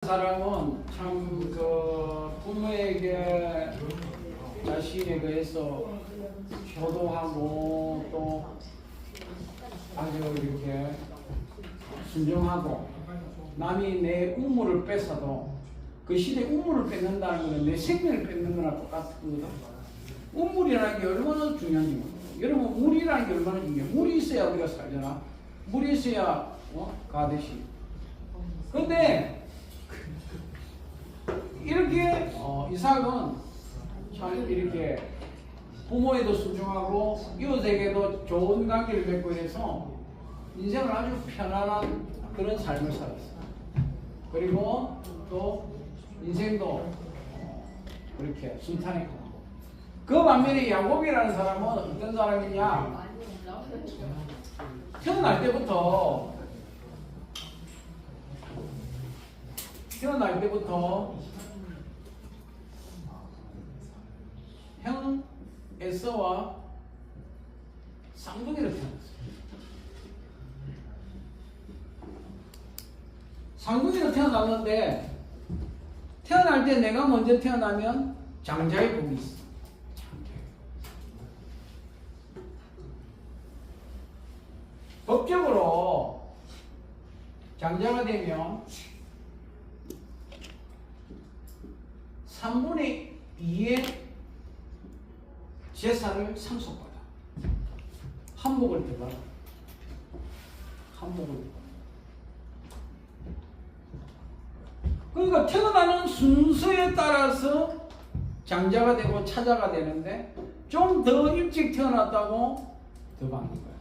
사람은 참 그 부모에게 자신에 대해서 효도하고 또 아주 이렇게 순종하고 남이 내 우물을 뺏어도 그 시대에 우물을 뺏는다는 것은 내 생명을 뺏는 거나 똑같거든. 우물이라는 게 얼마나 중요한지 모르겠어요. 여러분 물이라는 게 얼마나 중요해요. 물이 있어야 우리가 살잖아. 물이 있어야 가듯이. 근데 이렇게 이삭은 참 이렇게 부모에도 순종하고 이웃에게도 좋은 관계를 맺고 해서 인생을 아주 편안한 그런 삶을 살았어요. 그리고 또 인생도 그렇게 순탄했고. 그 반면에 야곱이라는 사람은 어떤 사람이냐? 태어날 때부터 형 에서와 쌍둥이로 태어났어요. 쌍둥이로 태어났는데 태어날 때 내가 먼저 태어나면 장자의 복이 있어. 법적으로 장자가 되면 3분의 2의 재산을 상속받아. 한복을 더 받아. 한복을 더 받아. 그러니까 태어나는 순서에 따라서 장자가 되고 차자가 되는데 좀 더 일찍 태어났다고 더 받는 거야.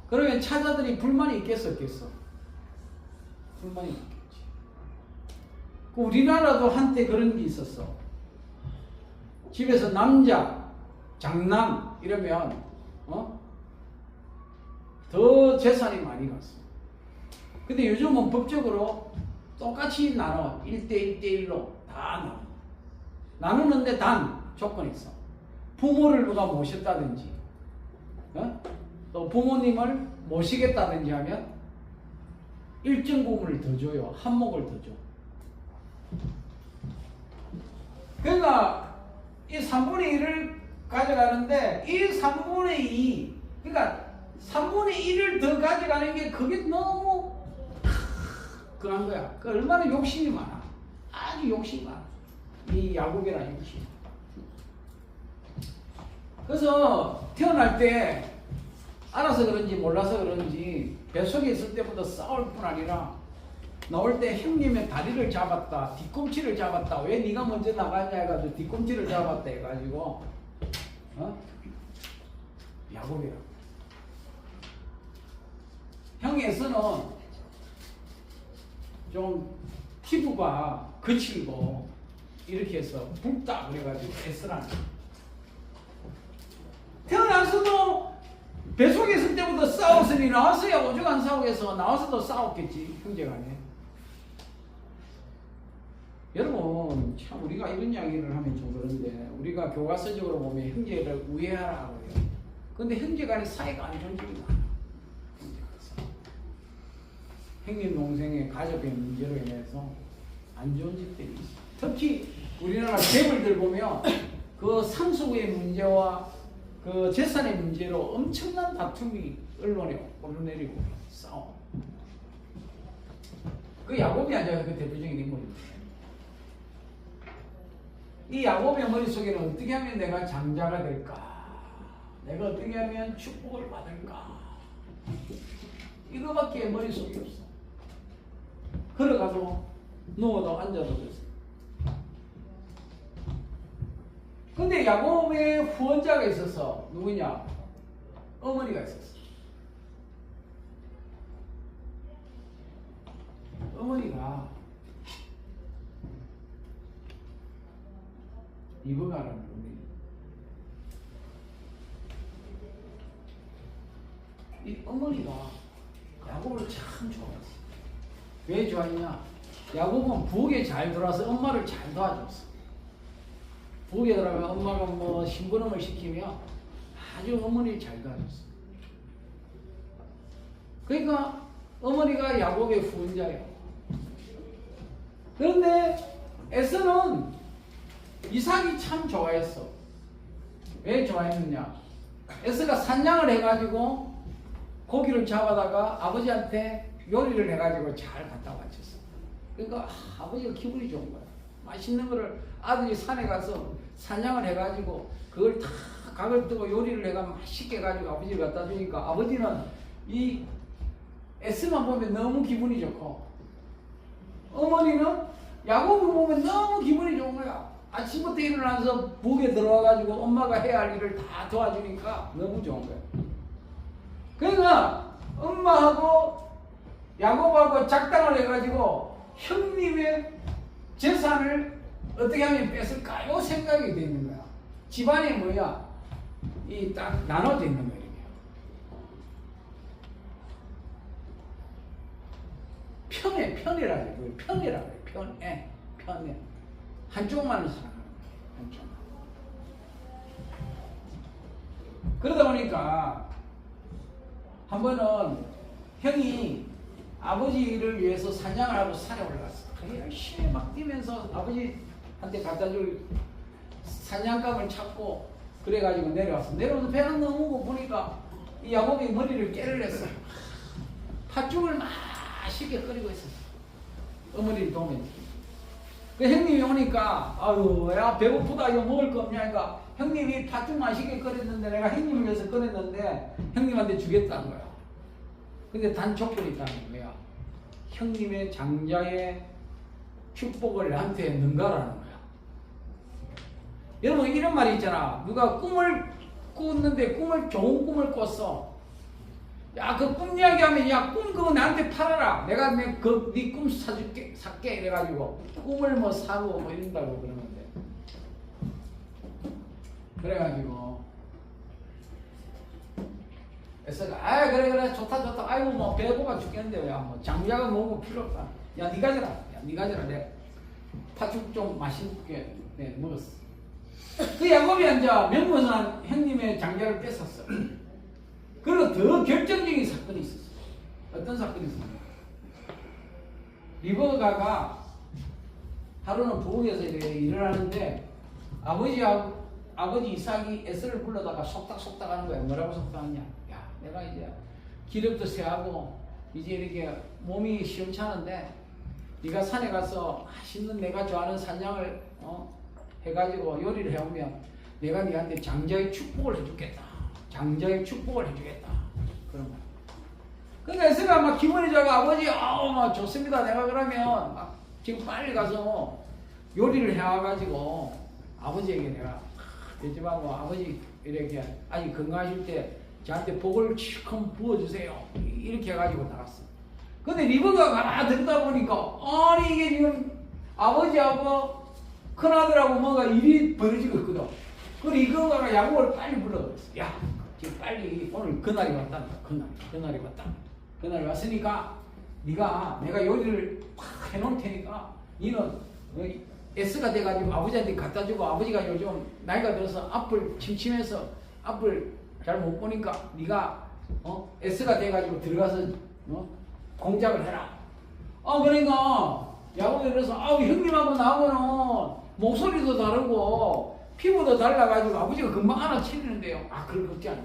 그러면 차자들이 불만이 있겠어, 없겠어? 불만이 있겠지. 우리나라도 한때 그런 게 있었어. 집에서 남자, 장남 이러면 더 재산이 많이 갔어. 근데 요즘은 법적으로 똑같이 나눠. 1대1대1로 다 나눠. 나누는데 단 조건이 있어. 부모를 누가 모셨다든지 또 부모님을 모시겠다든지 하면 일정 부분을 더 줘요. 한몫을 더 줘. 그러니까 이 3분의 1을 가져가는데 이 3분의 2, 그러니까 3분의 1을 더 가져가는 게 그게 너무 그런 거야. 그 얼마나 욕심이 많아. 아주 욕심이 많아. 이 야곱이라는 욕심. 그래서 태어날 때 알아서 그런지 몰라서 그런지 뱃속에 있을 때부터 싸울 뿐 아니라 나올 때 형님의 다리를 잡았다, 뒤꿈치를 잡았다. 왜 네가 먼저 나가냐 해가지고 뒤꿈치를 잡았다 해가지고 야곱이라고. 형 에서는 좀 피부가 거칠고 이렇게 해서 붉다 그래가지고 에서라는. 태어나서도 뱃속에 있을 때부터 싸웠으니 나와서야 오죽 안 싸우겠어. 나와서도 싸웠겠지, 형제간에. 여러분 참 우리가 이런 이야기를 하면 좀 그런데 우리가 교과서적으로 보면 형제를 우애하라고 해요. 근데 형제간의 사이가 안 좋은 적이 많아. 형님 동생의 가족의 문제로 인해서 안 좋은 집들이 있어. 특히 우리나라 재벌들 보면 그 상속의 문제와 그 재산의 문제로 엄청난 다툼이 언론에 오르내리고 싸워. 그 야곱이 아니라 그 대표적인 인물입니다. 이 야곱의 머릿속에는 어떻게 하면 내가 장자가 될까? 내가 어떻게 하면 축복을 받을까? 이거밖에 머릿속에 없어. 걸어가도 누워도 앉아도 됐어. 근데 야곱의 후원자가 있었어. 누구냐? 어머니가 있었어. 어머니가 리브가라는 분이 이 어머니가 야곱을 참 좋아했어. 왜 좋아했냐? 야곱은 부엌에 잘 들어와서 엄마를 잘 도와줬어. 부엌에 들어가면 엄마가 뭐 심부름을 시키면 아주 어머니를 잘 도와줬어. 그러니까 어머니가 야곱의 후원자예요. 그런데 에서는 이삭이 참 좋아했어. 왜 좋아했느냐? 에서가 산양을 해가지고 고기를 잡아다가 아버지한테 요리를 해가지고 잘 갖다 바쳤어. 그러니까 아버지가 기분이 좋은 거야. 맛있는 거를 아들이 산에 가서 산양을 해가지고 그걸 다 각을 뜨고 요리를 해가 맛있게 해가지고 아버지를 갖다 주니까 아버지는 이 에스만 보면 너무 기분이 좋고, 어머니는 야곱을 보면 너무 기분이 좋은 거야. 아침부터 일어나서 부엌에 들어와가지고 엄마가 해야 할 일을 다 도와주니까 너무 좋은 거야. 그러니까 엄마하고 야곱하고 작당을 해가지고 형님의 재산을 어떻게 하면 뺏을까요? 생각이 돼 있는 거야. 집안이 뭐야? 이 딱 나눠져 있는 거야. 편이라 그래. 편이라 그래. 편에. 한쪽만을 생각하는 거야. 한쪽만. 그러다 보니까 한 번은 형이 아버지를 위해서 사냥을 하고 산에 올라갔어. 열심히 막 뛰면서 아버지한테 갖다 줄 사냥감을 찾고 그래가지고 내려왔어. 내려와서 배가 너무 고프니까 이 야곱이 머리를 깨를 했어. 팥죽을 맛있게 끓이고 있었어. 어머니를 도우면. 그 형님이 오니까 아유 야 배고프다 이거 먹을 거 없냐. 그러니까 형님이 팥죽 맛있게 끓였는데 내가 형님을 위해서 끓였는데 형님한테 주겠다는 거야. 근데 단 조건이 있다는 거야. 형님의 장자의 축복을 나한테 능가라는 거야. 여러분 이런 말이 있잖아. 누가 꿈을 꿨는데 좋은 꿈을 꿨어. 야, 그 꿈 이야기하면 야, 꿈 그거 나한테 팔아라. 내가 네 꿈 살게 이래가지고 꿈을 뭐 사고 뭐 이런다고 그러는데. 그래가지고 에서가 그래 좋다 아이고 뭐 배고파 죽겠는데 야 뭐 장자가 먹고 필요 없다. 야 니가 가져라 내가 팥죽 좀 맛있게 먹었어. 그 야곱이 앉아 명문한 형님의 장자를 뺏었어. 그리고 더 결정적인 사건이 있었어. 어떤 사건이 있었냐? 리버가가 하루는 부엌에서 일을 하는데 아버지 이삭이 에서를 불러다가 속닥속닥 하는 거야. 뭐라고 속닥하냐? 야, 내가 이제 기력도 세하고 이제 이렇게 몸이 시원찮은데 네가 산에 가서 맛있는 내가 좋아하는 산양을 해가지고 요리를 해오면 내가 네한테 장자의 축복을 해주겠다. 장자의 축복을 해주겠다. 그런 거야. 그러니까 에서가 막 기분이 좋아. 아버지, 막 좋습니다. 내가 그러면 막 지금 빨리 가서 요리를 해와가지고 아버지에게 내가 요즘하고 아버지 이렇게 아직 건강하실 때 저한테 복을 실컷 부어주세요. 이렇게 해가지고 나갔어. 근데 리버가 가만히 듣다 보니까 아니 이게 지금 아버지하고 큰아들하고 뭔가 일이 벌어지고 있거든. 그리고 리버가 야곱을 빨리 불러버렸어. 야, 지금 빨리 오늘 그날이 왔다. 그날이 왔다. 그날이 왔으니까 네가 내가 요리를 팍 해놓을 테니까 너는 S가 돼가지고 아버지한테 갖다 주고 아버지가 요즘 나이가 들어서 앞을 침침해서 앞을 잘 못 보니까 네가 S가 돼가지고 들어가서 공작을 해라. 그러니까 야곱이 그래서 형님하고 나하고는 목소리도 다르고 피부도 달라가지고 아버지가 금방 알아채리는데요. 그럴 거 없지 않나.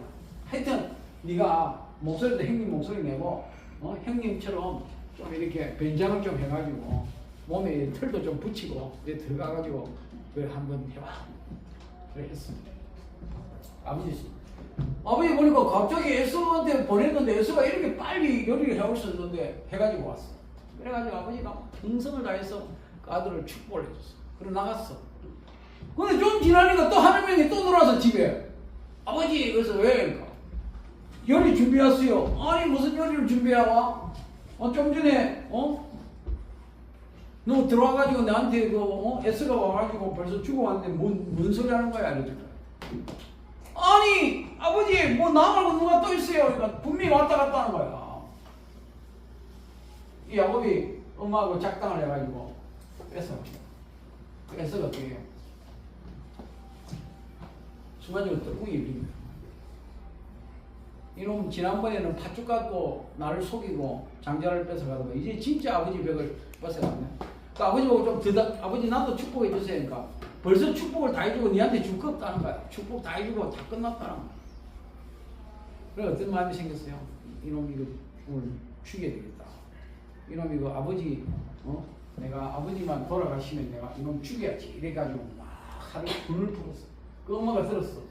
하여튼 네가 목소리도 형님 목소리 내고 형님처럼 좀 이렇게 변장을 좀 해가지고 몸에 털도 좀 붙이고 들어가가지고 그래 한번 해봐. 그래 했습니다. 아버지 보니까 갑자기 에서한테 보냈는데 에서가 이렇게 빨리 요리를 해올 수 있는데 해가지고 왔어. 그래가지고 아버지가 흥성을 다해서 그 아들을 축복을 해줬어. 그리고 나갔어. 근데 좀 지나니까 또 한 명이 또 들어와서 집에 아버지 그래서 왜? 요리 준비했어요. 아니 무슨 요리를 준비해와? 좀 전에 너 들어와가지고 나한테 에스가 와가지고 벌써 주고 왔는데 뭔 소리 하는 거야? 이러잖아. 아니 아버지 뭐 나 말고 누가 또 있어요? 그러니까 분명히 왔다 갔다 하는 거야. 이 야곱이 엄마하고 작당을 해가지고 뺏어. 에서가 어떻게 해요? 순간적으로 뚜껑이 열린 거야. 이놈 지난번에는 팥죽 갖고 나를 속이고 장자를 뺏어가다가 이제 진짜 아버지 벽을 뺏어갔네. 그 아버지 보고 좀 더다, 아버지 나도 축복해 주세요. 그러니까 벌써 축복을 다 해주고 니한테 줄 거 없다는 거야. 축복 다 해주고 다 끝났다는 거야. 그래 어떤 마음이 생겼어요? 이놈 이거 오늘 죽여야 되겠다. 이놈 이거 아버지 내가 아버지만 돌아가시면 내가 이놈 죽여야지. 이래가지고 막 하루 불을 풀었어. 그 엄마가 들었어.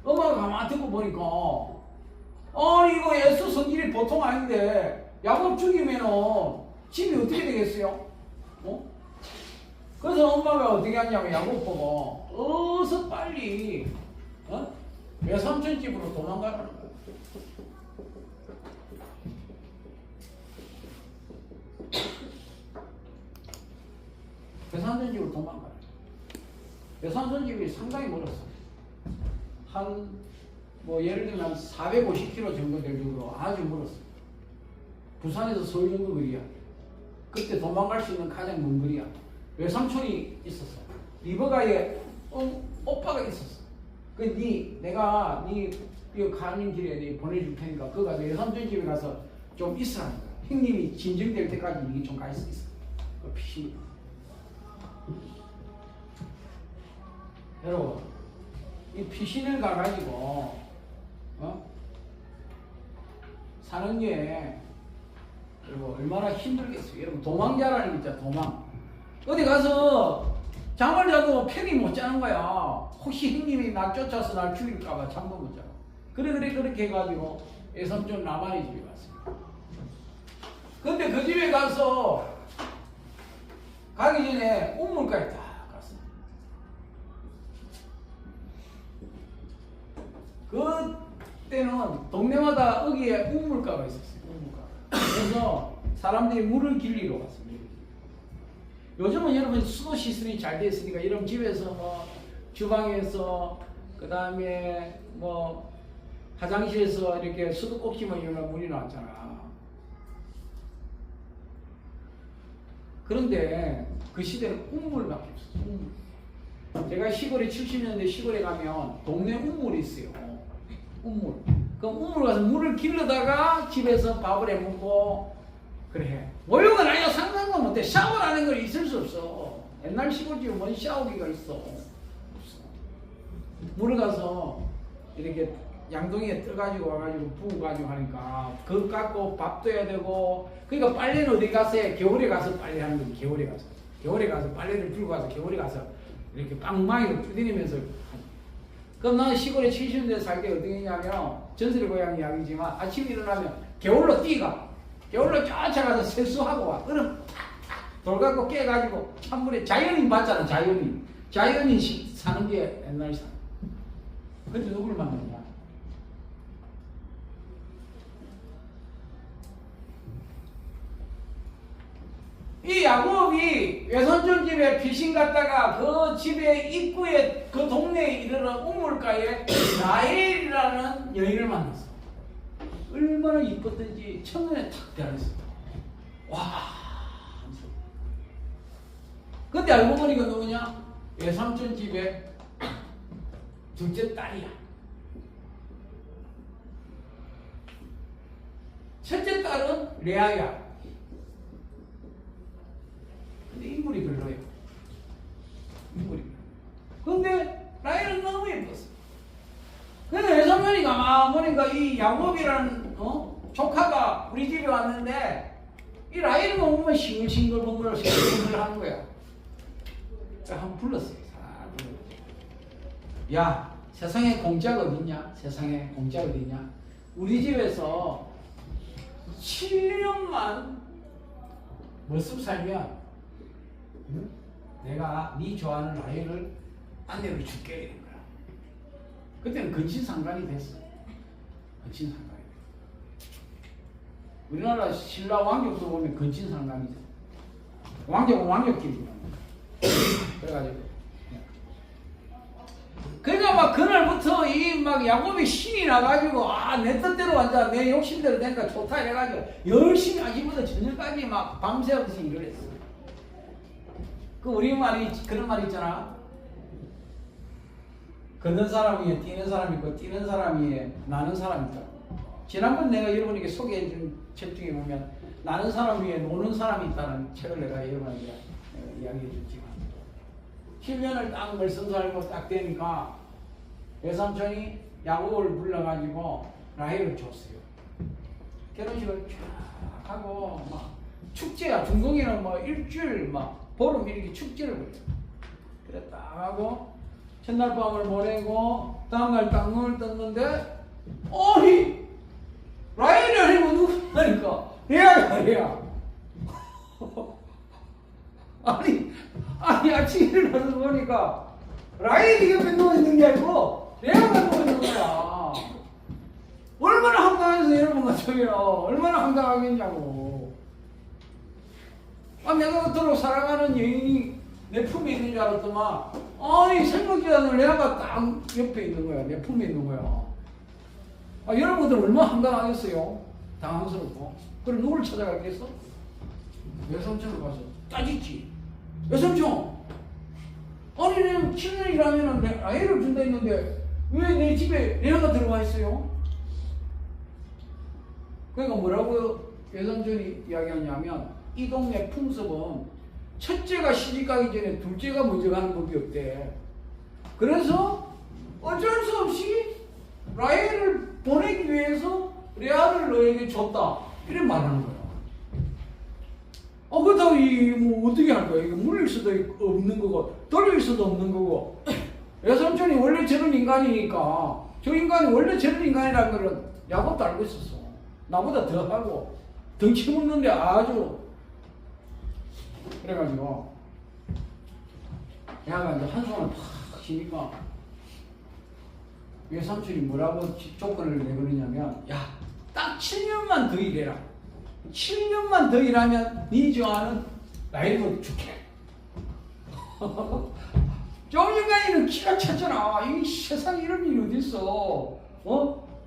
엄마가 가만히 듣고 보니까 아니 이거 예수 성질이 보통 아닌데 야곱 죽이면은 집이 어떻게 되겠어요? 그래서 엄마가 어떻게 하냐면 야곱 보고 어서 빨리 외삼촌 집으로 도망가라는 거야. 외삼촌 집으로 도망가라. 외삼촌 집이 상당히 멀었어. 뭐 예를 들면 450km 정도 될 정도로 아주 멀었어. 부산에서 서울 정도 거리야. 그때 도망갈 수 있는 가장 먼 거리야. 외삼촌이 있었어. 리버가에 오빠가 있었어. 내가 이거 가는 길에 네 보내줄 테니까 그거 가서 외삼촌 집에 가서 좀 있으라는 거야. 형님이 진정될 때까지 니 좀 가 있어. 그 피신. 여러분, 이 피신을 가가지고 사는 게 여러분 얼마나 힘들겠어요. 여러분 도망자라는 게 있잖아. 도망. 어디 가서 잠을 자도 편히 못 자는 거야. 혹시 형님이 날 쫓아서 날 죽일까봐 잠도 못 자고. 그렇게 해가지고 외삼촌 나만의 집에 갔어요. 근데 그 집에 가서 가기 전에 우물가에 딱 갔어. 그때는 동네마다 여기에 우물가가 있었어요. 우물가. 그래서 사람들이 물을 길리러 갔어요. 요즘은 여러분 수도 시설이 잘 되어 있으니까 여러분 집에서 뭐 주방에서 그 다음에 뭐 화장실에서 이렇게 수도 꽂히면 이런 물이 나왔잖아. 그런데 그 시대는 우물밖에 없었어. 우물. 제가 시골에 70년대 시골에 가면 동네 우물이 있어요. 우물. 그 우물 가서 물을 길러다가 집에서 밥을 해 먹고 그래. 모욕은 아니야. 상상도 못해. 샤워라는 건 있을 수 없어. 옛날 시골집에 뭔 샤워기가 있어. 없어. 물을 가서 이렇게 양동이에 떠가지고 와가지고 부어가지고 하니까 그거 갖고 밥도 해야 되고 그러니까 빨래는 어디 가서 해? 겨울에 가서 빨래하는 거지. 겨울에 가서 빨래를 들고 가서 겨울에 가서 이렇게 빵망이로 두드리면서 그럼 나는 시골에 70년대 살 때 어떻게 했냐면 전설의 고향 이야기지만 아침에 일어나면 겨울로 뛰가 겨울로 쫓아가서 세수하고 와. 그럼 돌 갖고 깨가지고 찬물에 자연인 봤잖아. 자연인 사는 게 옛날 사람. 근데 누굴 만났냐? 이 야곱이 외삼촌 집에 피신 갔다가 그 집의 입구에 그 동네에 이르러 우물가에 라헬이라는 여인을 만났어. 얼마나 이뻤던지 첫눈에 탁 대하였어. 와. 근데 알고 보니까 누구냐? 외삼촌 집에 둘째 딸이야. 첫째 딸은 레아야. 근데 인물이 별로예요. 근데 라헬은 너무 예뻤어. 근데 외삼촌이 가만 보니까 이 야곱이라는 조카가 우리 집에 왔는데 이 라헬만 보면 싱글싱글 벙글 하는 거야. 그래서 한번 불렀어요. 야, 세상에 공짜가 어딨냐? 세상에 공짜가 어딨냐? 우리 집에서 7년만 머쓱 살면 내가 네 좋아하는 라헬을 아내로 줄게 이런 거야. 그때는 근친상간이 됐어. 근친상간이. 우리나라 신라 왕족도 보면 근친상간이죠. 왕족은 왕족끼리. 그래가지고. 그러니까 막 그날부터 이 막 야곱이 신이 나가지고 내 뜻대로 앉아 내 욕심대로 되니까 좋다 이래가지고 열심히 아침부터 저녁까지 막 밤새워서 일을 했어. 그 우리말이 그런 말 있잖아. 걷는 사람이 뛰는 사람이 있고 뛰는 사람이 나는 사람이 있다. 지난번 내가 여러분에게 소개해준 책 중에 보면 나는 사람 위에 노는 사람이 있다는 책을 내가 여러분에게 이야기해 줬지만 7년을 딱 말씀살고 딱 되니까 외삼촌이 야곱을 불러가지고 라헬을 줬어요. 결혼식을 쫙 하고 막 축제야. 중동에는 뭐 일주일 막 보름 이렇게 축제를 벌여요. 그래 딱 하고 첫날 밤을 보내고 다음날 딱 눈을 떴는데 아니 라헬이 아니고 누구냐니까 레아야. 아니 아침에 일어나서 보니까 라헬이 옆에 누워있는 게 아니고 레아가 누워있는 거야. 얼마나 황당해서 여러분 같으면 얼마나 황당하겠냐고. 내가 그토록 사랑하는 여인이 내 품에 있는 줄 알았더만 아니 생각지도 않은 레아가 딱 옆에 있는 거야. 내 품에 있는 거야. 여러분들 얼마나 황당하겠어요. 당황스럽고. 그럼 누구를 찾아가겠어? 외삼촌을 가서 따지지. 외삼촌 아니 내가 7년 일하면 애를 준다 했는데 왜 내 집에 레아가 들어와 있어요? 그러니까 뭐라고 외삼촌이 이야기하냐면 이 동네 풍습은 첫째가 시집가기 전에 둘째가 먼저 가는 법이 없대. 그래서 어쩔 수 없이 라헬을 보내기 위해서 레아를 너에게 줬다. 이렇게 말하는 거야. 그렇다고 뭐 어떻게 할 거야? 이거 물릴 수도 없는 거고 돌릴 수도 없는 거고. 외삼촌이 원래 저런 인간이니까 저 인간이 원래 저런 인간이라는 거는 야곱도 알고 있었어. 나보다 더 하고 덩치 먹는데 아주 그래가지고 내가 이제 한숨을 팍 쉬니까 외삼촌이 뭐라고 조건을 내버리냐면 야 딱 7년만 더 일해라. 7년만 더 일하면 네 좋아하는 라헬도 줄게. 좀 인간이는 기가 찼잖아. 이 세상에 이런 일이 어딨어.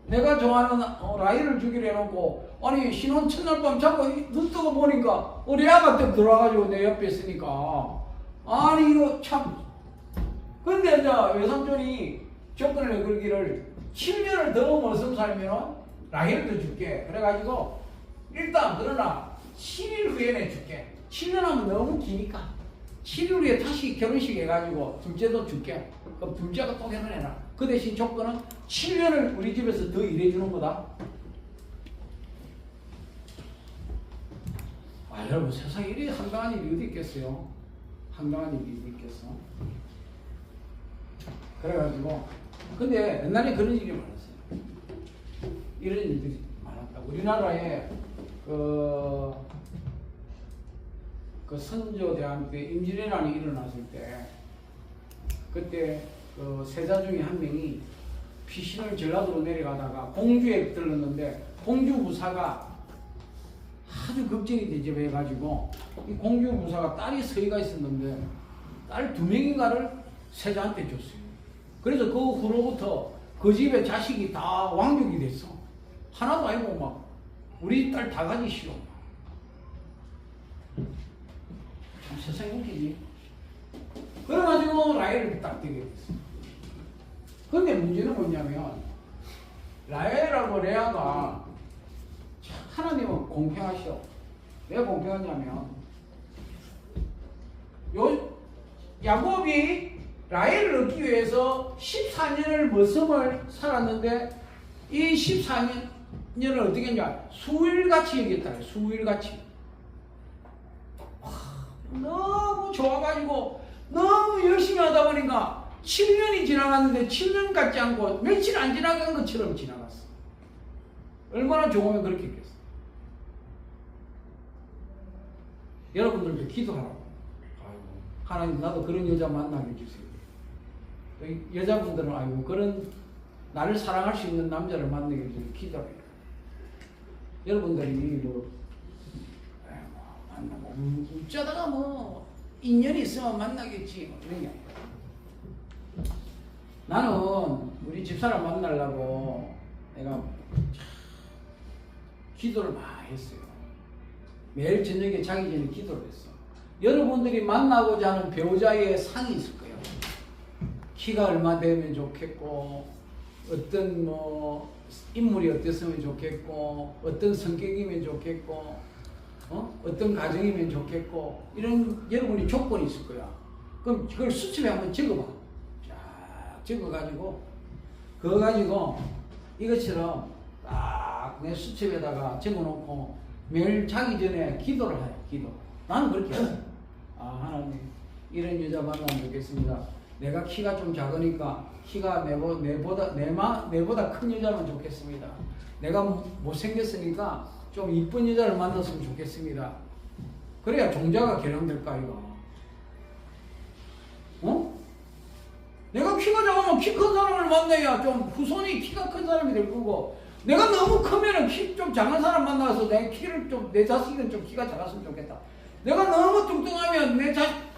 내가 좋아하는 라헬을 주기로 해놓고 아니 신혼 첫날 밤 자고 눈 뜨고 보니까 레아가 또 들어와가지고 내 옆에 있으니까 아니 이거 참. 근데 이제 외삼촌이 조건을 내걸기를 7년을 더 머슴 살면 라헬도 줄게. 그래가지고 일단 그러나 7일 후에 내줄게. 7년 하면 너무 기니까 7일 후에 다시 결혼식 해가지고 둘째도 줄게. 그럼 둘째가 또 결혼해라. 그 대신 조건은 7년을 우리 집에서 더 일해주는 거다. 여러분 세상에 이리 황당한 일이 어디 있겠어요? 황당한 일이 어디 있겠어? 그래가지고 근데 옛날에 그런 일이 많았어요. 이런 일들이 많았다. 우리나라에 그 선조대왕 때 임진왜란이 일어났을 때 그때 그 세자 중에 한 명이 피신을 전라도로 내려가다가 공주에 들렀는데 공주 부사가 아주 걱정이 대접해가지고 이 공주 부사가 딸이 서희가 있었는데 딸 2명인가를 세자한테 줬어요. 그래서 그 후로부터 그 집에 자식이 다 왕족이 됐어. 하나도 아니고 막 우리 딸 다 가지 싫어. 참 세상이 웃기지. 그래가지고 라헬을 딱 되게 됐어. 근데 문제는 뭐냐면 라헬하고 레아가 하나님은 공평하셔. 왜 공평하냐면 야곱이 라헬을 얻기 위해서 14년을 머슴을 살았는데 이 14년을 어떻게 했냐? 수일같이 여겼다. 수일같이. 너무 좋아가지고 너무 열심히 하다 보니까 7년이 지나갔는데 7년 같지 않고 며칠 안 지나간 것처럼 지나갔어. 얼마나 좋으면 그렇게 했겠어. 여러분들도 기도하라고. 하나님 나도 그런 여자 만나게 해주세요. 여자분들은 아이고 그런 나를 사랑할 수 있는 남자를 만나게 해주세요. 기도해요. 여러분들이 뭐 만나고 어쩌다가 뭐 인연이 있으면 만나겠지 뭐 이런 게 아니라 나는 우리 집사람 만나려고 내가 기도를 많이 했어요. 매일 저녁에 자기 전에 기도를 했어. 여러분들이 만나고자 하는 배우자의 상이 있을 거예요. 키가 얼마 되면 좋겠고 어떤 뭐 인물이 어땠으면 좋겠고 어떤 성격이면 좋겠고 어떤 가정이면 좋겠고 이런 여러분이 조건이 있을 거야. 그럼 그걸 수첩에 한번 적어봐. 쫙 적어가지고 그거 가지고 이것처럼 딱 내 수첩에다가 적어놓고 매일 자기 전에 기도를 해요. 기도. 나는 그렇게 해요. 하나님 이런 여자 만나면 좋겠습니다. 내가 키가 좀 작으니까 키가 내보다 큰 여자면 좋겠습니다. 내가 못생겼으니까 좀 이쁜 여자를 만났으면 좋겠습니다. 그래야 종자가 개량될까 이거. 내가 키가 작으면 키 큰 사람을 만나야 좀 후손이 키가 큰 사람이 될 거고, 내가 너무 크면은 키 좀 작은 사람 만나서 내 자식은 좀 키가 작았으면 좋겠다. 내가 너무 뚱뚱하면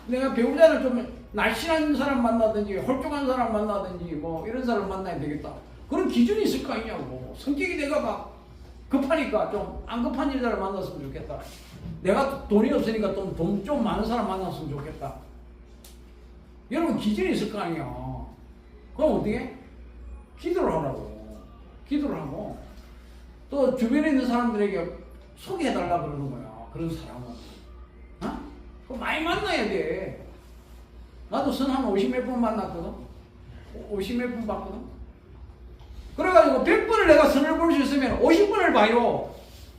내가 배우자를 좀 날씬한 사람 만나든지 홀쭉한 사람 만나든지 뭐 이런 사람 만나야 되겠다. 그런 기준이 있을 거 아니냐고. 성격이 내가 막 급하니까 좀 안 급한 여자를 만났으면 좋겠다. 내가 돈이 없으니까 돈 좀 많은 사람 만났으면 좋겠다. 여러분 기준이 있을 거 아니야. 그럼 어떻게? 기도를 하라고. 기도를 하고 또 주변에 있는 사람들에게 소개해달라고 그러는 거야. 그런 사람은. 그거 많이 만나야 돼. 나도 선 한 50몇 번 만났거든. 50몇 번 봤거든. 그래가지고 100번을 내가 선을 볼 수 있으면 50번을 봐요.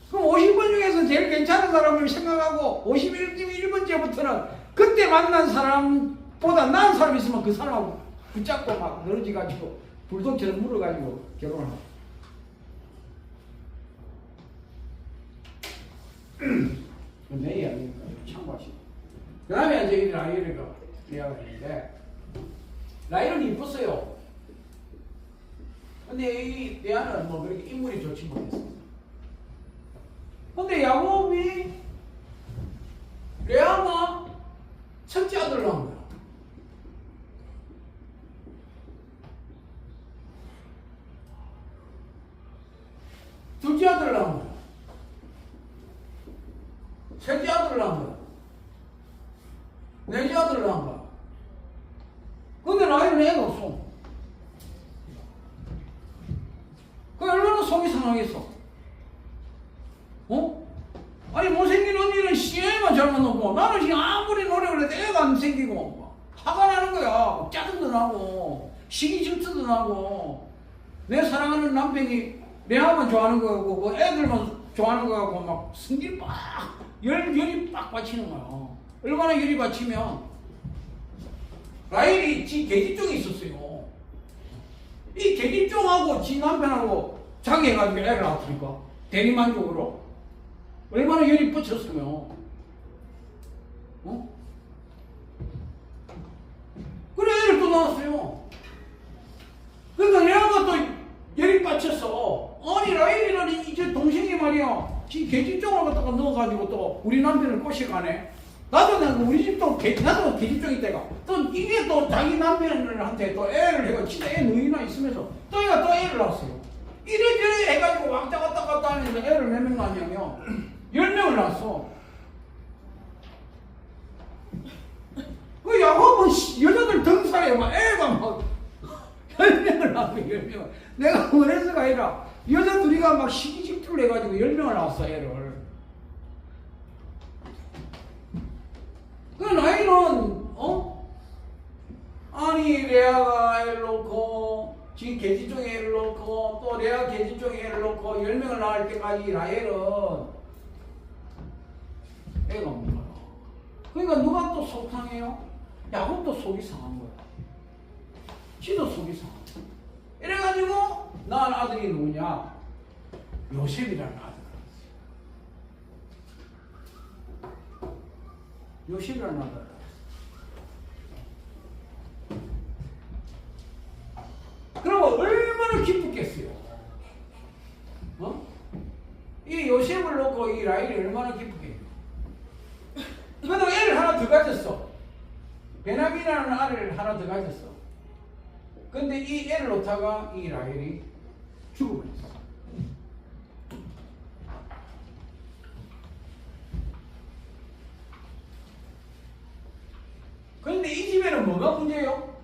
그럼 50번 중에서 제일 괜찮은 사람을 생각하고 51번째부터는 그때 만난 사람보다 나은 사람이 있으면 그 사람하고 붙잡고 막 늘어지가지고 불독처럼 물어가지고 결혼을 하고. 내 이야기니까 참고하시고. 그 다음에 이제 이 라이언이가 이야기가 있는데, 라이언이 이뻤어요. 근데 이 레아는 뭐 그렇게 인물이 좋지 못했습니다. 근데 야곱이 레아가 첫째 아들을 낳은 거야. 둘째 아들을 낳은 거야. 셋째 아들을 낳은 거야. 넷째 아들을 낳은 거야. 근데 라헬은 애가 없어. 그 얼마나 속이 상하겠어. 아니 못생긴 언니는 시애만 잘못 놓고 나는 지금 아무리 노력을 해도 애가 안 생기고 화가 나는 거야. 짜증도 나고 시기 질투도 나고, 내 사랑하는 남편이 레아만 좋아하는 거고 그 애들만 좋아하는 거고 막 승질 빡 열이 빡 받치는 거야. 얼마나 열이 받치면 라헬이 지 계집종이 있었어요. 이 계집종하고 지 남편하고 자기해가지고 애를 낳았으니까 대리만족으로 얼마나 열이 뻗쳤으면. 그래 애를 또 낳았어요. 그러니까 레아가 또 열이 받쳤어. 아니 라헬이는 이제 동생이 말이야 지 계집종을 갖다가 넣어가지고 또 우리 남편을 꼬셔가네. 나도 우리 집도 나도 계집종이 때가 또 이게 또 자기 남편한테 또 애를 해가 진짜 애 너희나 있으면서 또 얘가 또 애를 낳았어요. 이래저래 해가지고 왕자 왔다 갔다 하면서 애를 몇 명 낳냐면 10명을 낳았어. 그 야곱은 여자들 등살에 막 애가 막 10명을 낳고 10명을. 내가 원해서가 아니라 여자 둘이가 막 시기 질투를 해가지고 10명을 낳았어 애를. 그 나이는 아니 레아가 애를 놓고 지금 계집종에 애를 놓고 또 레아 계집종에 애를 놓고 10명을 낳을 때까지 라헬은 애가 없는 거야. 그러니까 누가 또 속 상해요? 야곱도 속이 상한 거야. 지도 속이 상한 거야. 이래가지고 낳은 아들이 누구냐? 요셉이라는 아들을 낳았어요. 요셉이라는 아들을. 그러면 얼마나 기쁘겠어요. 이 요셉을 놓고 이 라헬이 얼마나 기쁘겠어요. 그래도 애를 하나 더 가졌어. 베나비라는 아들을 하나 더 가졌어. 근데 이 애를 놓다가 이 라헬이 죽어버렸어. 그런데 이 집에는 뭐가 문제예요?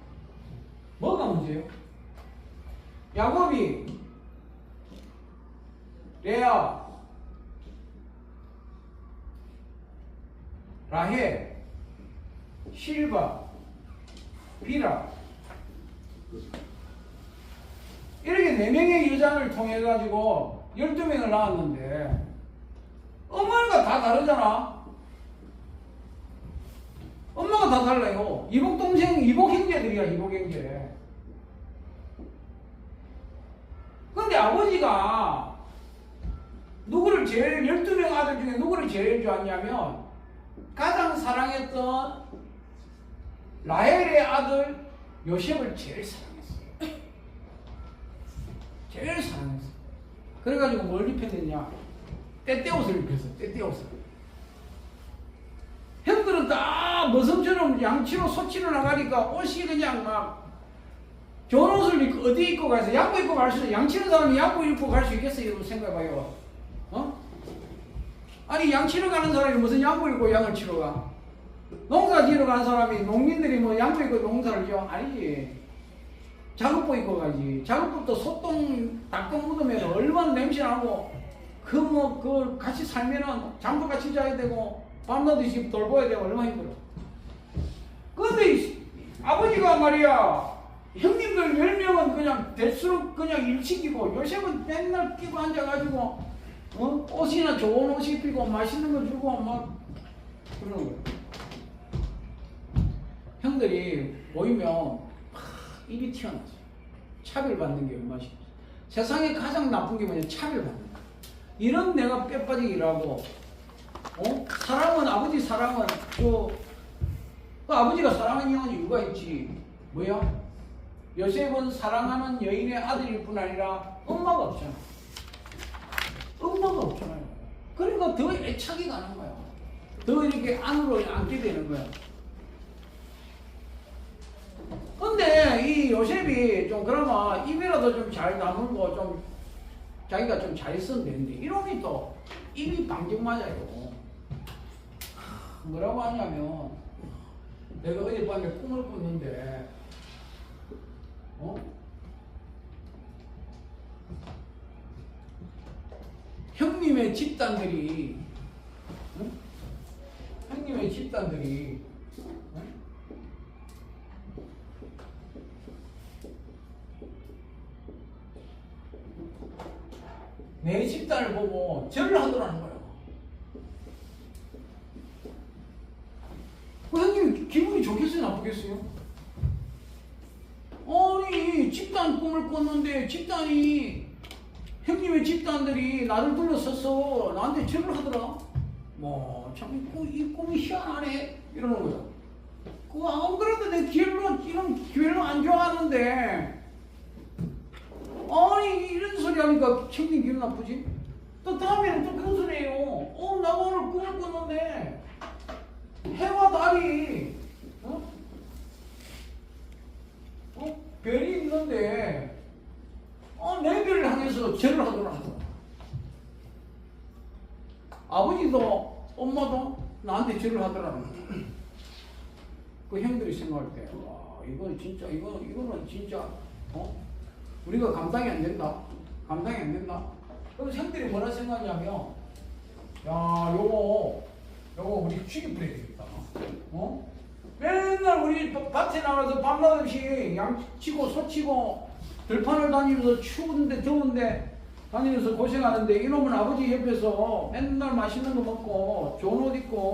뭐가 문제예요? 야곱이 레아 라헬, 실바, 비라 이렇게 4명의 여자를 통해 가지고 12명을 낳았는데 어머니가 다 다르잖아. 엄마가 다 달라요. 이복 동생, 이복 형제들이야, 이복 형제. 근데 아버지가 누구를 제일 12명 아들 중에 누구를 제일 좋아했냐면 가장 사랑했던 라헬의 아들 요셉을 제일 사랑했어요. 제일 사랑했어. 그래가지고 뭘 입혔느냐? 떼떼옷을 입혔어. 떼떼옷을. 형들은 다 머슴처럼 양치로 소치로 나가니까 옷이 그냥 막 좋은 옷을 입고 어디 입고 가서 양복 입고 갈 수 있어. 양치는 사람이 양복 입고 갈 수 있겠어요? 생각해봐요. 어? 아니 양치러 가는 사람이 무슨 양복 입고 양을 치러 가? 농사 지러 가는 사람이 농민들이 뭐 양복 입고 농사를 지어? 아니지. 작업복 입고 가지. 작업복도 소똥 닭똥 묻으면 얼마나 냄새나고 그 같이 살면은 잠도 같이 자야 되고 밤낮이 집 돌봐야 되고 얼마나 힘들어. 근데 아버지가 말이야 형님들 10명은 그냥 될수록 그냥 일시키고 요셉은 맨날 끼고 앉아가지고 옷이나 좋은 옷 입히고 맛있는 거 주고 막 그러는 거야. 형들이 보이면 입이 튀어나죠. 차별받는 게 얼마나 싫어. 세상에 가장 나쁜 게 뭐냐? 차별받는 거야. 이런 내가 뼈빠지게 일하고 사랑은 아버지 사랑은 아버지가 사랑하는 이유가 있지. 뭐야? 요셉은 사랑하는 여인의 아들일 뿐 아니라 엄마가 없잖아. 엄마가 없잖아요. 그러니까 더 애착이 가는 거야. 더 이렇게 안으로 안게 되는 거야. 근데 이 요셉이 좀 그나마 입이라도 좀 잘 다물고 좀 자기가 좀 잘 있으면 되는데 이놈이 또 입이 방정 맞아요. 뭐라고 하냐면 내가 어젯밤에 꿈을 꿨는데 형님의 집단들이 내 집단을 보고 절을 하더라는 거예요. 형님 기분이 좋겠어요? 나쁘겠어요? 아니 집단 꿈을 꿨는데 형님의 집단들이 나를 둘러서서 나한테 절을 하더라. 뭐 참 이 꿈이 희한하네 이러는 거야. 안 그래도 내 이런 기회를 안 좋아하는데 아니 이런 소리 하니까 형님 기분 나쁘지? 또 다음에는 또 그런 소리 해요. 나 오늘 꿈을 꿨는데 해와 달이 별이 있는데 내 별을 향해서 절을 하더라고. 아버지도 엄마도 나한테 절을 하더라고. 그 형들이 생각할 때 와 이거는 진짜 이거는 진짜 우리가 감당이 안 된다. 그래서 형들이 뭐라 생각하냐면 야 요거 우리 죽이 뿌려야 되겠다. 맨날 우리 밭에 나가서 밤낮 없이 양치고 소치고 들판을 다니면서 추운데 더운데 다니면서 고생하는데 이놈은 아버지 옆에서 맨날 맛있는 거 먹고 좋은 옷 입고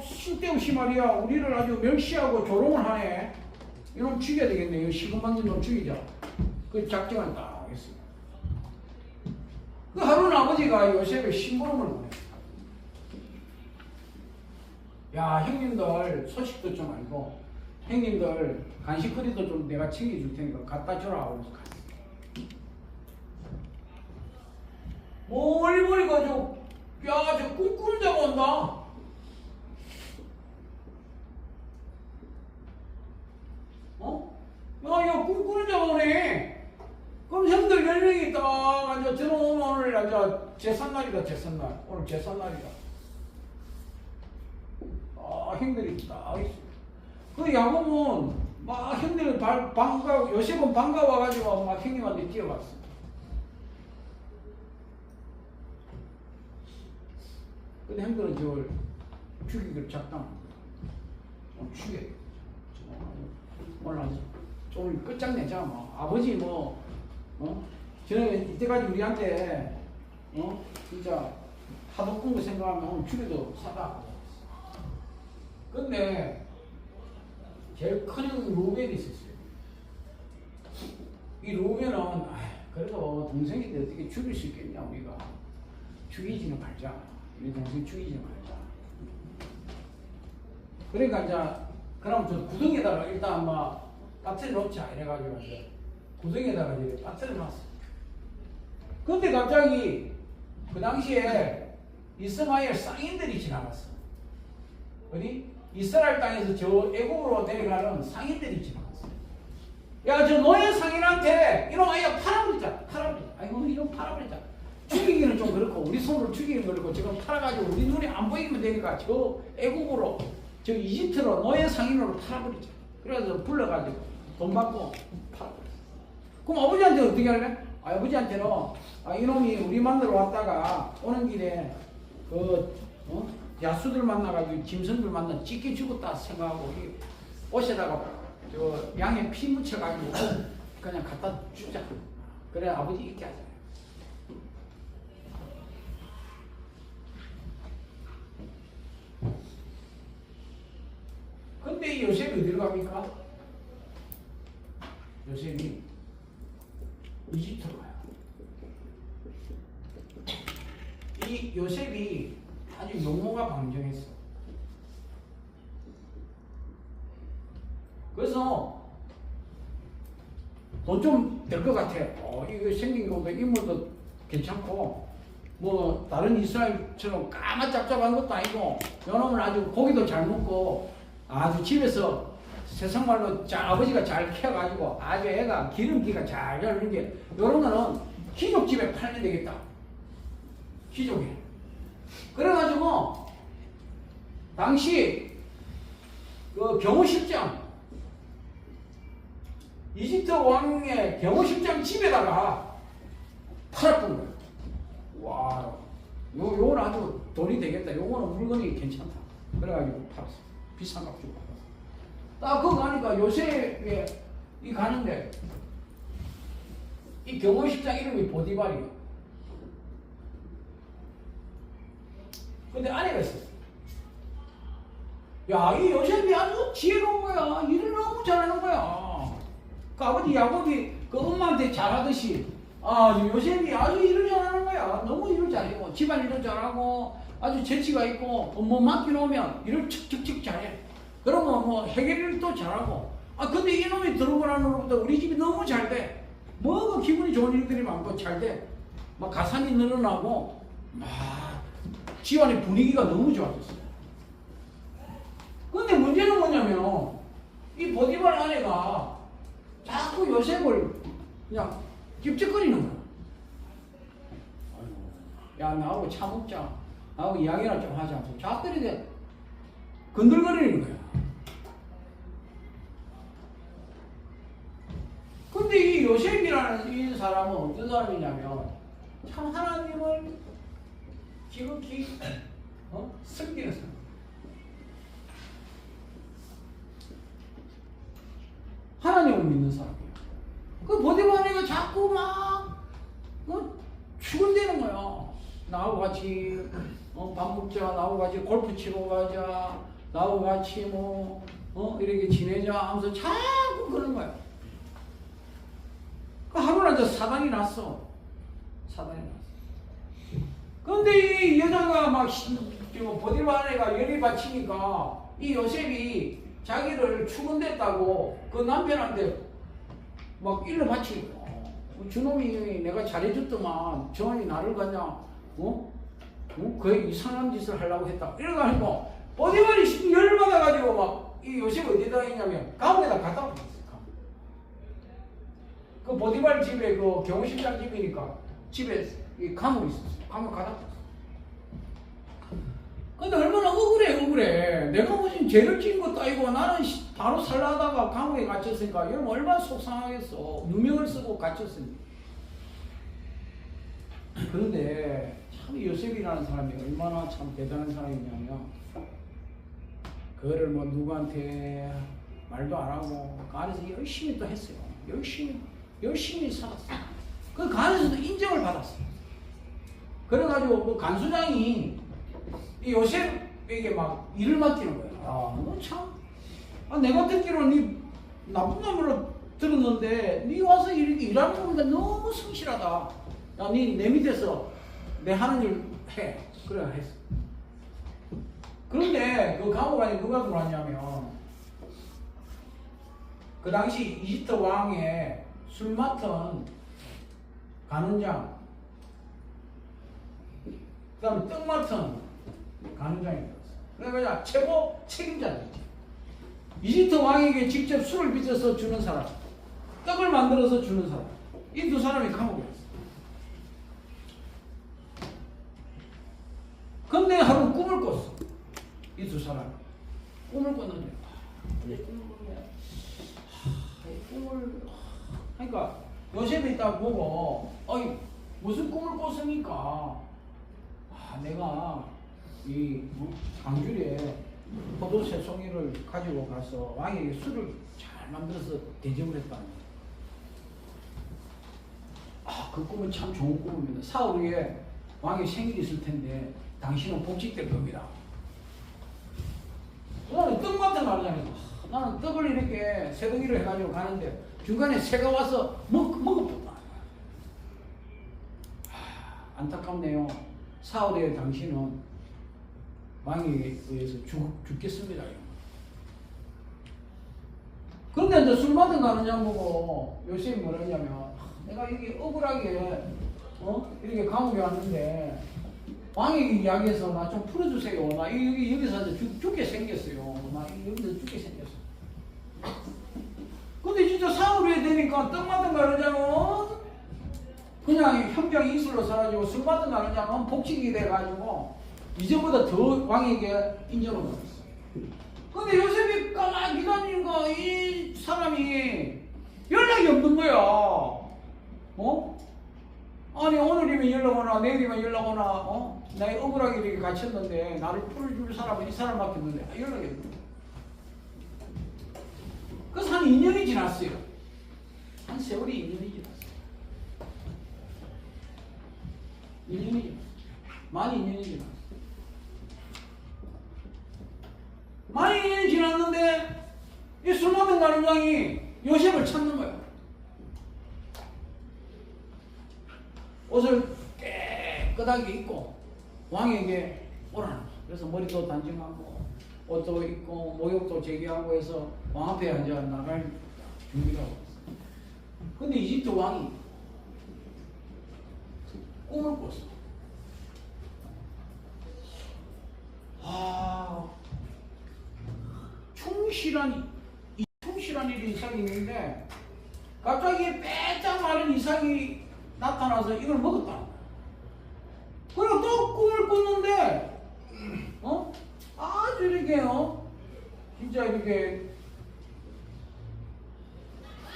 쓸데없이 말이야 우리를 아주 멸시하고 조롱을 하네. 이놈 죽여야 되겠네. 이거 시금방진 놈 죽이자. 그 작정을 딱 했습니다. 그 하루는 아버지가 요셉의 심부름을 보냈어. 야 형님들 소식도 좀 알고 형님들 간식거리도 좀 내가 챙겨줄 테니까 갖다 주라 하고 갔어. 멀리 보니까 저 꿈꾸는 자가 온다. 야 꿈꾸는 자가 오네. 그럼 형들 10명이 딱 앉아 들어오면 오늘 제삿날이다. 오늘 제삿날이다. 형들이 딱 있어. 그 야곱은 막 형들이 요셉은 반가워가지고 막 형님한테 뛰어갔어. 근데 형들은 저걸 죽이기를 작당. 죽여. 오늘 아주 좀 끝장내자 뭐. 아버지 뭐 저는 이때까지 우리한테 진짜 하도 꾼 거 생각하면 오늘 죽여도 사다. 근데 제일 큰 로벤이 있었어요. 이 로벤은 그래도 동생인데 어떻게 죽일 수 있겠냐. 우리가 죽이지는 말자. 우리 동생 죽이지는 말자. 그러니까 이제 그럼 저 구덩이에다가 일단 막 빠트려 놓자 이래가지고 이제 구덩이에다가 이제 빠트려 놨어. 근데 갑자기 그 당시에 이스마엘 상인들이 지나갔어. 어디? 이스라엘 땅에서 저 애국으로 내려가는 상인들이 지나갔어. 야, 저 노예 상인한테 이놈 아이가 팔아버리자. 아이고 이놈 팔아버리자. 죽이기는 좀 그렇고 우리 손으로 죽이기는 그렇고 지금 팔아가지고 우리 눈에 안 보이면 되니까 저 애국으로 저 이집트로 노예 상인으로 팔아버리자. 그래서 불러가지고 돈 받고 팔아버렸어. 그럼 아버지한테 어떻게 할래? 아버지한테는 이놈이 우리 만나러 왔다가 오는 길에 야수들 만나가지고 짐승들 만나 찢겨 죽었다 생각하고 이 옷에다가 저 양에 피 묻혀가지고 그냥 갖다 주자. 그래 아버지 있게 하자. 근데 이 요셉이 어디로 갑니까? 요셉이 이집트로 가요. 이 요셉이 아주 용모가 방정했어. 그래서 돈 좀 될 것 같아. 이거 생긴 거 인물도 괜찮고 뭐 다른 이스라엘처럼 까마잡잡한 것도 아니고 요놈은 아주 고기도 잘 먹고 아주 집에서 세상말로 아버지가 잘 키워가지고 아주 애가 기름기가 잘 흐르는 게 요런 거는 귀족집에 팔면 되겠다. 귀족에. 그래가지고 당시 그 경호실장 이집트 왕의 경호실장 집에다가 팔았던 거예요. 와, 요건 아주 돈이 되겠다. 요거는 물건이 괜찮다. 그래가지고 팔았어. 비싼 값 주고 팔았어. 딱 그거 가니까 요셉에 이 가는데 이 경호실장 이름이 보디발이에요. 근데 아내가 있었어. 야, 이 요셉이 아주 지혜로운 거야. 일을 너무 잘하는 거야. 그 아버지 야곱이 그 엄마한테 잘하듯이 요셉이 아주 일을 잘하는 거야. 너무 일을 잘하고 집안 일을 잘하고 아주 재치가 있고 뭐 맡겨놓으면 일을 척척척 잘해. 그러면 뭐 해결일도 잘하고 근데 이놈이 들어오고 난 후로부터 우리 집이 너무 잘 돼. 뭐 기분이 좋은 일들이 많고 잘 돼. 막 가산이 늘어나고 막 집안의 분위기가 너무 좋아졌어. 근데 문제는 뭐냐면 이 보디발 아내가 자꾸 요셉을 그냥 찝찝거리는 거야. 야, 나하고 차 먹자. 나하고 이야기나 좀 하자. 자꾸 이렇게 건들거리는 거야. 근데 이 요셉이라는 이 사람은 어떤 사람이냐면 참 하나님을 지극히 섬기는 사람. 하나님을 믿는 사람이야. 그 보디발이가 자꾸 막 죽은대는 거야. 나하고 같이 밥 먹자. 나하고 같이 골프 치러 가자. 나하고 같이 이렇게 지내자 하면서 자꾸 그러는 거야. 그 하루는 이제 사단이 났어. 근데 이 여자가 막 보디발에가 열이 받치니까 이 요셉이 자기를 추근댔다고 그 남편한테 막 일러 바치고 저놈이 내가 잘해줬더만 저놈이 나를 가냐 그 이상한 짓을 하려고 했다 이래가지고 보디발이 열받아가지고 막 이 요셉이 어디다 했냐면 감옥에다 갖다 버렸어. 그 보디발 집에 그 경호실장 집이니까 집에 이 감옥이 있었어. 감옥 갖다 버렸어. 근데 얼마나 억울해. 내가 무슨 죄를 지은 것도 아니고 나는 바로 살라다가 감옥에 갇혔으니까 여러분 얼마나 속상하겠어. 누명을 쓰고 갇혔으니. 그런데 참 요셉이라는 사람이 얼마나 참 대단한 사람이냐면 그거를 뭐 누구한테 말도 안 하고 그 안에서 열심히 또 했어요. 열심히 살았어요. 그 간에서도 인정을 받았어요. 그래가지고 그 간수장이 이 요셉에게 막 일을 맡기는 거예요. 너 참, 내가 듣기로는 네 나쁜 놈으로 들었는데 네 와서 이렇게 일하는 거 보니까 너무 성실하다. 야, 네 밑에서 내 하는 일 해. 그래 했어. 그런데 그 감옥안에 누가 들어왔냐면 그 당시 이집트 왕의 술 맡은 간원장, 그 다음에 떡 맡은 간원장이 들었어요. 그러니까 최고 책임자들이지. 이집트 왕에게 직접 술을 빚어서 주는 사람, 떡을 만들어서 주는 사람, 이 두 사람이 감옥에 있어요. 근데 하루 꿈을 꿨어. 이 두 사람이 꿈을 꿨는데 꿈을 그러니까 요셉이 딱 보고 무슨 꿈을 꿨습니까? 내가 이 강줄에 포도 세 송이를 가지고 가서 왕에게 술을 잘 만들어서 대접을 했다니. 그 꿈은 참 좋은 꿈입니다. 사흘 후에 왕의 생일이 있을 텐데 당신은 복직될 겁니다. 나는 떡 맡은 말이잖아요. 나는 떡을 이렇게 세덩이로 해가지고 가는데 중간에 새가 와서 먹어본다. 안타깝네요. 사흘 후에 당신은 왕에 의해서 죽겠습니다. 그런데 이제 술 맡은 가느냐 보고 요셉이 뭐라 했냐면 내가 여기 억울하게 이렇게 감옥에 왔는데 왕에게 이야기해서 나 좀 풀어주세요. 나 여기서 이제 죽게 생겼어요. 나 여기서 죽게 생겼어. 근데 진짜 사흘 후에 되니까 떡 맡은 가느냐면 그냥 형병이 이슬로 사라지고 술 맡은 가느냐면 복직이 돼가지고 이전보다 더 왕에게 인정을 받았어. 근데 요셉이 가만히 기다리니까 이 사람이 연락이 없는 거야. 아니 오늘이면 연락 오나 내일이면 연락 오나 내가 억울하게 이렇게 갇혔는데 나를 풀어줄 사람은 이 사람밖에 없는데 연락이 없는 거야. 그래서 한 2년이 지났어요. 한 세월이 2년이 지났어요. 2년이 지났어요. 만 2년이 지났어요. 만 2년이 지났는데 이 술 먹은 간원장이 요셉을 찾는 거야. 옷을 깨끗하게 입고 왕에게 오라는 거야. 그래서 머리도 단정하고 옷도 입고 목욕도 제기하고 해서 왕 앞에 앉아 나갈 준비를 하고 있어. 근데 이집트 왕이 꿈을 꿨어. 충실한 일이 이상이 있는데 갑자기 빼짝 마른 이상이 나타나서 이걸 먹었다. 그리고 또 꿈을 꿨는데 아주 이렇게 진짜 이렇게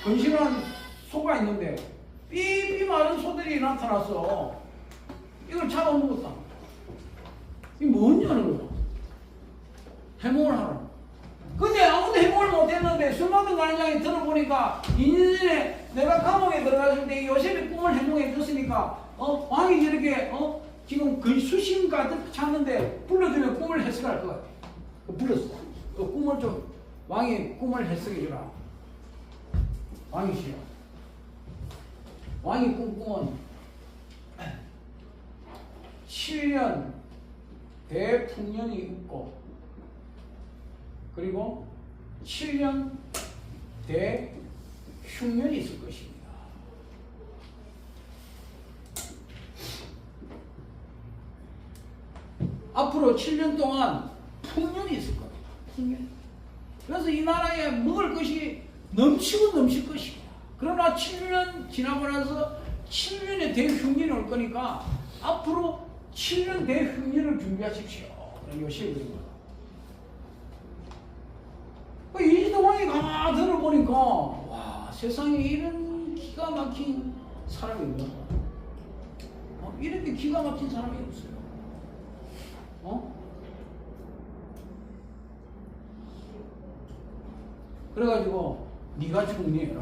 건실한 소가 있는데 삐삐 마른 소들이 나타나서 이걸 잡아먹었다. 이게 뭐냐는 거야. 해몽을 하라고. 근데 아무도 해몽을 못했는데 술 먹은 간장이 들어보니까 2년 전에 내가 감옥에 들어갔을 때 요셉이 꿈을 해몽해 줬으니까 왕이 이렇게 지금 거의 수심 가득 찼는데 불러주면 꿈을 해석할 것 같아. 불렀어. 그 꿈을 좀 왕이 꿈을 해석해 주라. 왕이 싫어. 왕이 꿈꾸면 7년 대풍년이 있고 그리고 7년 대흉년이 있을 것입니다. 앞으로 7년 동안 풍년이 있을 겁니다. 풍년. 그래서 이 나라에 먹을 것이 넘치고 넘칠 것입니다. 그러나 7년 지나고 나서 7년의 대흉년이 올 거니까 앞으로 7년 대흉년을 준비하십시오. 요셉이 그런 이집트 왕이 가만히 들어보니까 와 세상에 이런 기가 막힌 사람이 있나. 이렇게 기가 막힌 사람이 없어요. 그래가지고 네가 총리해라.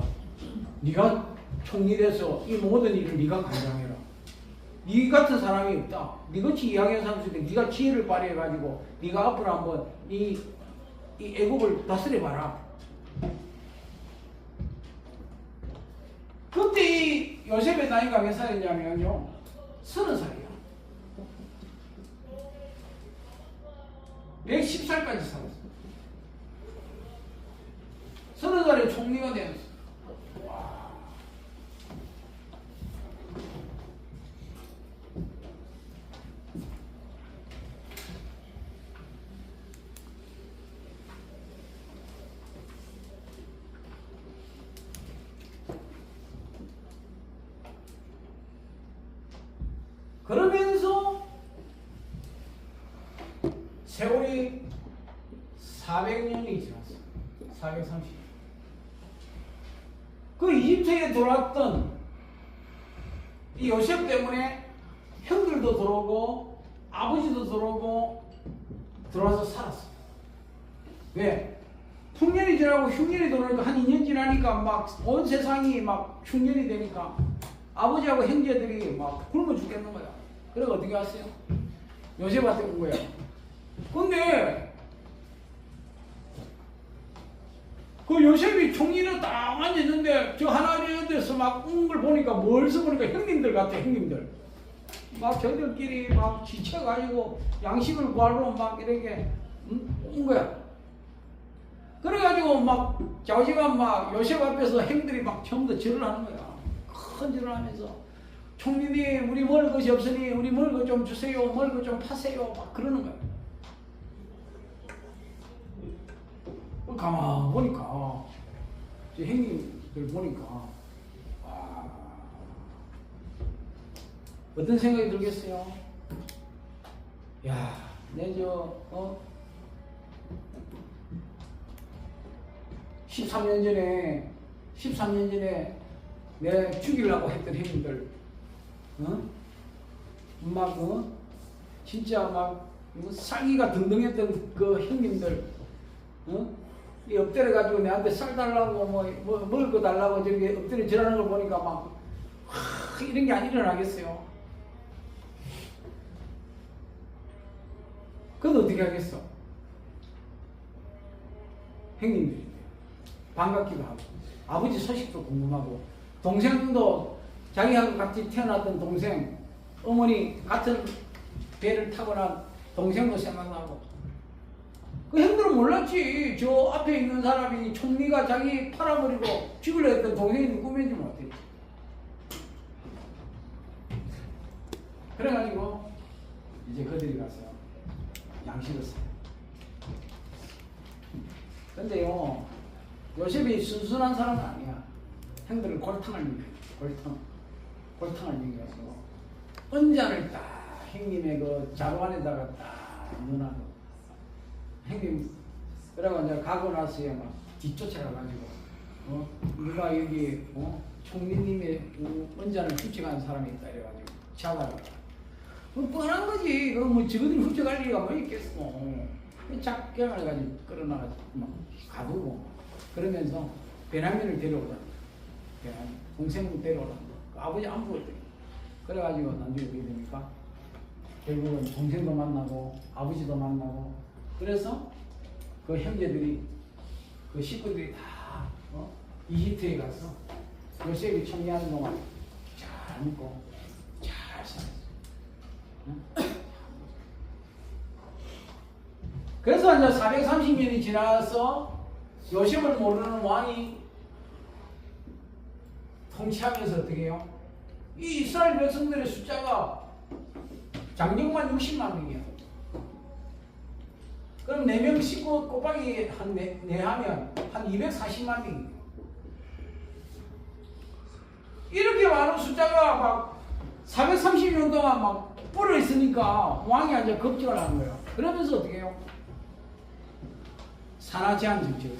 네가 총리돼서 이 모든 일을 네가 관장해라. 네 같은 사람이 없다. 네같이 이야기하는 사람이 있을 때 네가 지혜를 발휘해가지고 네가 앞으로 한번 이 애국을 다스려봐라. 그때 이 요셉의 나이가 몇 살이냐면요, 30살이야. 110살까지 살았어. 30살에 총리가 되었어. 와. 그러면서 세월이 400년이 지났어. 430년. 그 이집트에 들어왔던 이 요셉 때문에 형들도 들어오고 아버지도 들어오고 들어와서 살았어. 왜? 풍년이 지나고 흉년이 들어오니까 한 2년 지나니까 막 온 세상이 막 흉년이 되니까 아버지하고 형제들이 막 굶어 죽겠는 거야. 그래서 어떻게 왔어요? 요셉한테 온 거야. 근데 그 요셉이 총리로 딱 앉았는데 저 하나님께서 막 운 걸 보니까 멀리서 보니까 형님들 같아. 형님들 막 저들끼리 막 지쳐가지고 양식을 구하러 막 이렇게 온 거야. 그래가지고 막 좌우지간 막 요셉 앞에서 형들이 막 전부 다 절을 하는 거야. 큰 절을 하면서 총리님 우리 먹을 것이 없으니 우리 먹을 것 좀 주세요. 먹을 것 좀 파세요. 막 그러는 거야. 가만 보니까 저 형님들 보니까 어떤 생각이 들겠어요? 야, 내 13년 전에 내 죽이려고 했던 형님들, 진짜 막 살기가 등등했던 그 형님들, 이 엎드려 가지고 내한테 쌀 달라고 먹을 거 달라고 저렇게 엎드려 절하는 걸 보니까 막 이런 게 안 일어나겠어요. 그건 어떻게 하겠어? 형님들이 반갑기도 하고 아버지 소식도 궁금하고 동생도 자기하고 같이 태어났던 동생 어머니 같은 배를 타거나 동생도 생각나고 그 형들은 몰랐지. 저 앞에 있는 사람이 총리가 자기 팔아버리고 죽으려 했던 동생이 꿈인지 못했지. 그래가지고 이제 그들이 가서 양식을 사요. 근데요, 요셉이 순순한 사람은 아니야. 형들은 골탕을 먹여. 골탕을 먹여가지고 은잔을 딱 형님의 그 자루 안에다가 딱 넣어놔. 형님, 그러고 이제 가고 나서야 막 뒤쫓아가가지고, 누가 여기, 총리님의 은잔을 훔쳐가는 사람이 있다. 이래가지고, 잡아가. 뻔한 거지. 그럼 뭐 저거들이 훔쳐갈 리가 뭐 있겠어. 작게 해가지고 끌어나가지고, 막 가두고, 그러면서 베냐민을 데려오잖아. 동생 데려오라. 아버지 안 보거든. 그래가지고 나중에 어떻게 됩니까? 결국은 동생도 만나고, 아버지도 만나고, 그래서 그 형제들이 그 식구들이 다 이집트에 가서 요셉이 총리하는 동안 잘 먹고 잘 살았어요. 그래서 이제 430년이 지나서 요셉을 모르는 왕이 통치하면서 어떻게 해요? 이 이스라엘 백성들의 숫자가 장정만 60만 명이야. 그럼 4명 씻고 곱하기 한 4하면 한 240만 명이에요. 이렇게 많은 숫자가 막 430년 동안 막 불어 있으니까 왕이 이제 걱정을 하는 거예요. 그러면서 어떻게 해요? 산하 제한 정책을.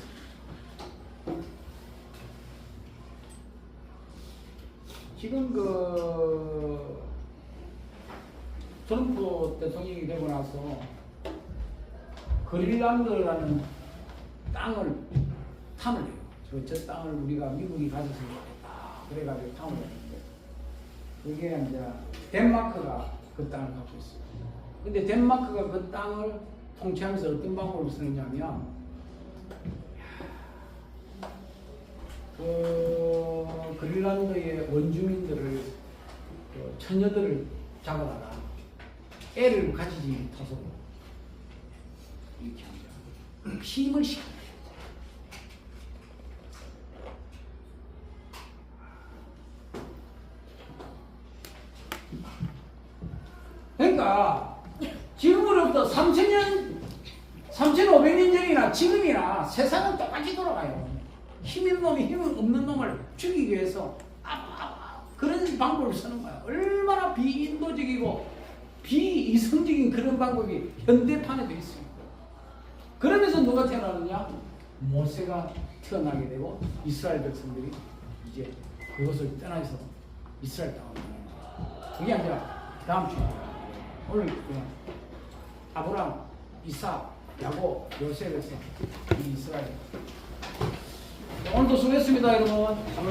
지금 트럼프 대통령이 되고 나서 그린란드라는 땅을 탐을 해요. 저 땅을 우리가 미국이 가졌으면 좋겠다. 그래가지고 탐을 했는데 그게 이제 덴마크가 그 땅을 갖고 있어요. 근데 덴마크가 그 땅을 통치하면서 어떤 방법을 쓰느냐면 그 그린란드의 원주민들을 그 처녀들을 잡아다가 애를 가지지 못해서 이렇게 합니다. 힘을 시킵니다. 그러니까 지금으로부터 3,500년 전이나 지금이나 세상은 똑같이 돌아가요. 힘 있는 놈이 힘 없는 놈을 죽이기 위해서 그런 방법을 쓰는 거야. 얼마나 비인도적이고 비이성적인 그런 방법이 현대판에 돼 있습니다. 그러면서 누가 태어나느냐? 모세가 태어나게 되고 이스라엘 백성들이 이제 그것을 떠나서 이스라엘 땅으로 가는 거야. 그게 아니라 다음 주에 오늘 아브라함, 이삭, 야곱, 요셉에서 이 이스라엘. 오늘도 수고했습니다, 여러분.